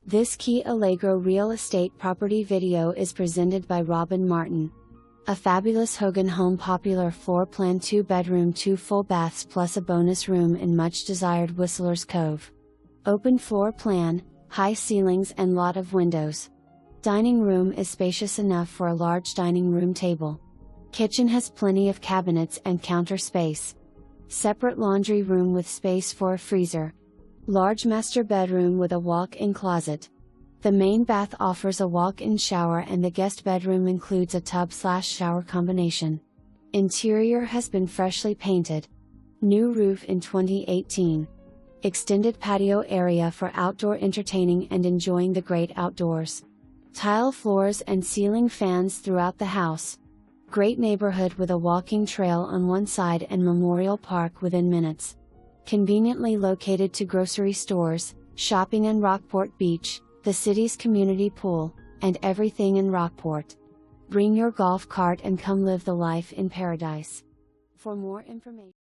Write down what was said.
This Key Allegro Real Estate property video is presented by Robin Martin. A fabulous Hogan home, popular floor plan, 2-bedroom 2 full baths plus a bonus room in much desired Whistler's Cove. Open floor plan, high ceilings and lot of windows. Dining room is spacious enough for a large dining room table. Kitchen has plenty of cabinets and counter space. Separate laundry room with space for a freezer. Large master bedroom with a walk-in closet. The main bath offers a walk-in shower and the guest bedroom includes a tub/shower combination. Interior has been freshly painted. New roof in 2018. Extended patio area for outdoor entertaining and enjoying the great outdoors. Tile floors and ceiling fans throughout the house. Great neighborhood with a walking trail on one side and Memorial Park within minutes. Conveniently located to grocery stores, shopping and Rockport Beach, the city's community pool, and everything in Rockport. Bring your golf cart and come live the life in paradise. For more information